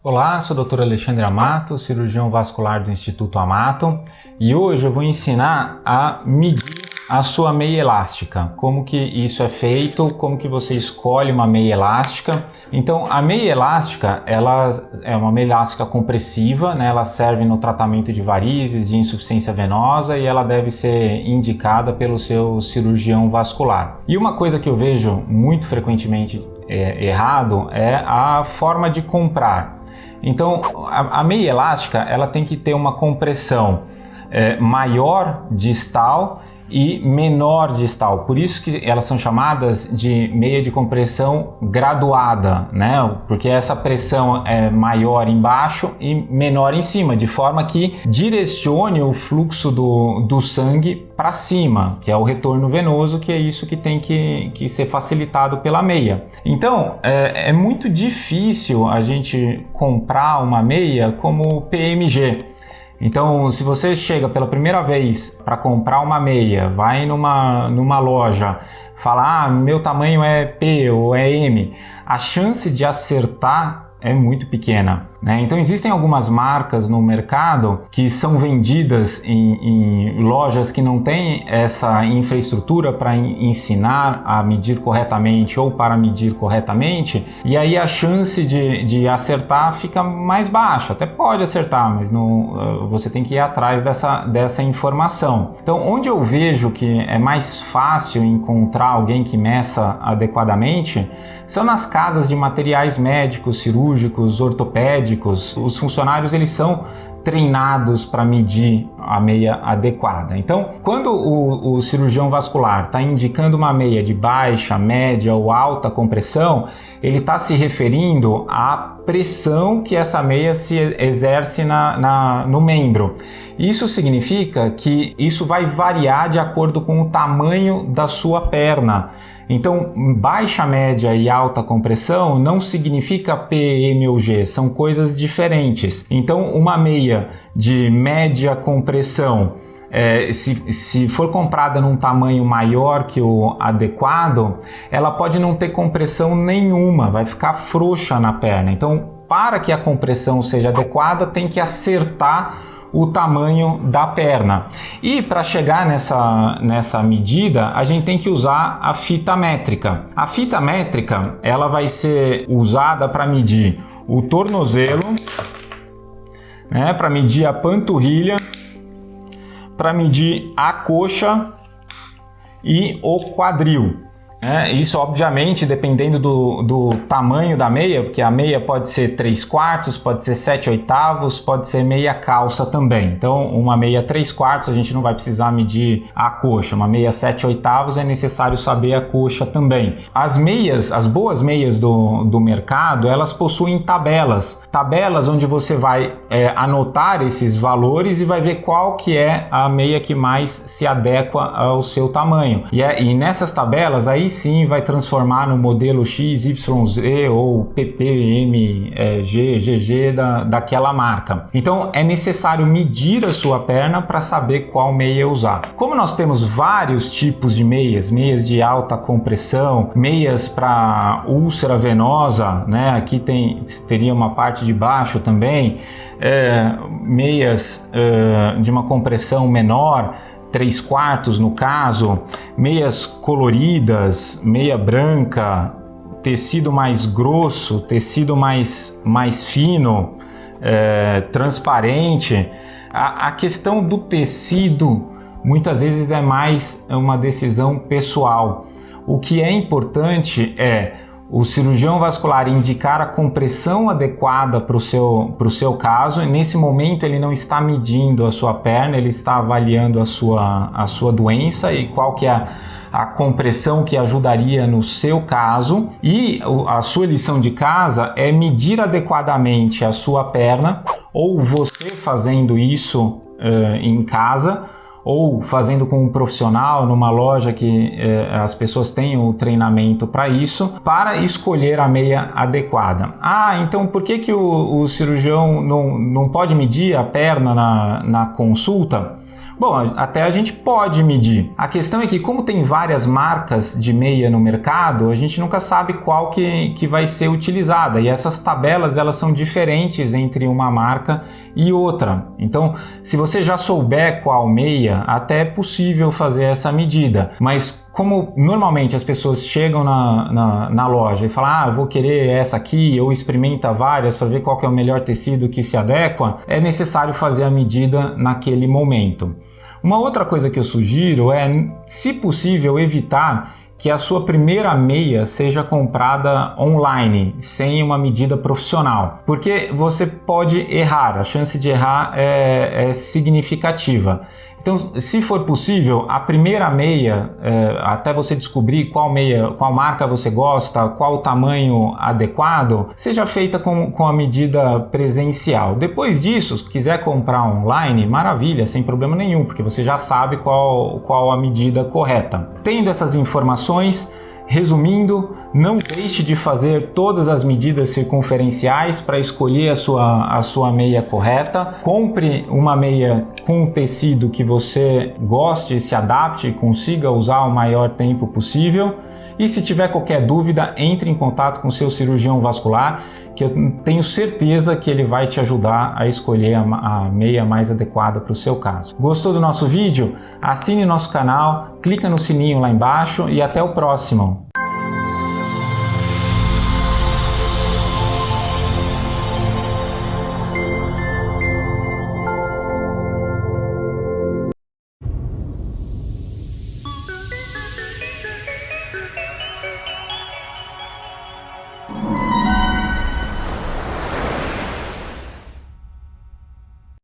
Olá, sou o Dr. Alexandre Amato, cirurgião vascular do Instituto Amato, e hoje eu vou ensinar a medir a sua meia elástica. Como que isso é feito, como que você escolhe uma meia elástica. Então, a meia elástica, ela é uma meia elástica compressiva, né? Ela serve no tratamento de varizes, de insuficiência venosa e ela deve ser indicada pelo seu cirurgião vascular. E uma coisa que eu vejo muito frequentemente errado é a forma de comprar. Então, a meia elástica ela tem que ter uma compressão maior distal e menor distal. Por isso que elas são chamadas de meia de compressão graduada, né? Porque essa pressão é maior embaixo e menor em cima, de forma que direcione o fluxo do sangue para cima, que é o retorno venoso, que é isso que tem que ser facilitado pela meia. Então, é muito difícil a gente comprar uma meia como PMG. Então, se você chega pela primeira vez para comprar uma meia, vai numa loja, fala, meu tamanho é P ou é M, a chance de acertar é muito pequena, né? Então existem algumas marcas no mercado que são vendidas em lojas que não têm essa infraestrutura para ensinar a medir corretamente ou para medir corretamente, e aí a chance de acertar fica mais baixa. Até pode acertar, mas você tem que ir atrás dessa informação. Então, onde eu vejo que é mais fácil encontrar alguém que meça adequadamente são nas casas de materiais médicos, cirúrgicos, ortopédicos. Os funcionários eles são treinados para medir a meia adequada. Então, quando o cirurgião vascular está indicando uma meia de baixa, média ou alta compressão, ele está se referindo à pressão que essa meia se exerce no membro. Isso significa que isso vai variar de acordo com o tamanho da sua perna. Então, baixa, média e alta compressão não significa P, M ou G, são coisas diferentes. Então, uma meia de média compressão, se for comprada num tamanho maior que o adequado, ela pode não ter compressão nenhuma, vai ficar frouxa na perna. Então, para que a compressão seja adequada, tem que acertar o tamanho da perna. E para chegar nessa medida, a gente tem que usar a fita métrica. A fita métrica, ela vai ser usada para medir o tornozelo, né, para medir a panturrilha, para medir a coxa e o quadril. Isso obviamente dependendo do tamanho da meia, porque a meia pode ser 3/4, pode ser 7/8, pode ser meia calça também. Então uma meia 3/4 a gente não vai precisar medir a coxa, uma meia 7/8 é necessário saber a coxa também. As boas meias do mercado, elas possuem tabelas onde você vai anotar esses valores e vai ver qual que é a meia que mais se adequa ao seu tamanho. E nessas tabelas aí sim vai transformar no modelo XYZ ou PPM, GG daquela marca. Então é necessário medir a sua perna para saber qual meia usar. Como nós temos vários tipos de meias de alta compressão, meias para úlcera venosa, né? Aqui teria uma parte de baixo também, meias de uma compressão menor, 3/4 no caso, meias coloridas, meia branca, tecido mais grosso, tecido mais fino, transparente. A questão do tecido muitas vezes é mais uma decisão pessoal. O que é importante é o cirurgião vascular indicar a compressão adequada para o seu caso. E nesse momento ele não está medindo a sua perna, ele está avaliando a sua doença e qual que é a compressão que ajudaria no seu caso. E a sua lição de casa é medir adequadamente a sua perna, ou você fazendo isso em casa, ou fazendo com um profissional numa loja que as pessoas têm o treinamento para isso, para escolher a meia adequada. Então por que o cirurgião não pode medir a perna na consulta? Bom, até a gente pode medir. A questão é que, como tem várias marcas de meia no mercado, a gente nunca sabe qual que vai ser utilizada, e essas tabelas elas são diferentes entre uma marca e outra. Então, se você já souber qual meia, até é possível fazer essa medida, mas como normalmente as pessoas chegam na loja e falam, vou querer essa aqui, ou experimenta várias para ver qual que é o melhor tecido que se adequa, é necessário fazer a medida naquele momento. Uma outra coisa que eu sugiro é, se possível, evitar que a sua primeira meia seja comprada online, sem uma medida profissional, porque você pode errar, a chance de errar é significativa. Então, se for possível, a primeira meia, até você descobrir qual marca você gosta, qual o tamanho adequado, seja feita com a medida presencial. Depois disso, se quiser comprar online, maravilha, sem problema nenhum, porque você já sabe qual a medida correta. Tendo essas informações, resumindo, não deixe de fazer todas as medidas circunferenciais para escolher a sua meia correta. Compre uma meia com um tecido que você goste, se adapte e consiga usar o maior tempo possível. E se tiver qualquer dúvida, entre em contato com o seu cirurgião vascular, que eu tenho certeza que ele vai te ajudar a escolher a meia mais adequada para o seu caso. Gostou do nosso vídeo? Assine nosso canal, clica no sininho lá embaixo e até o próximo!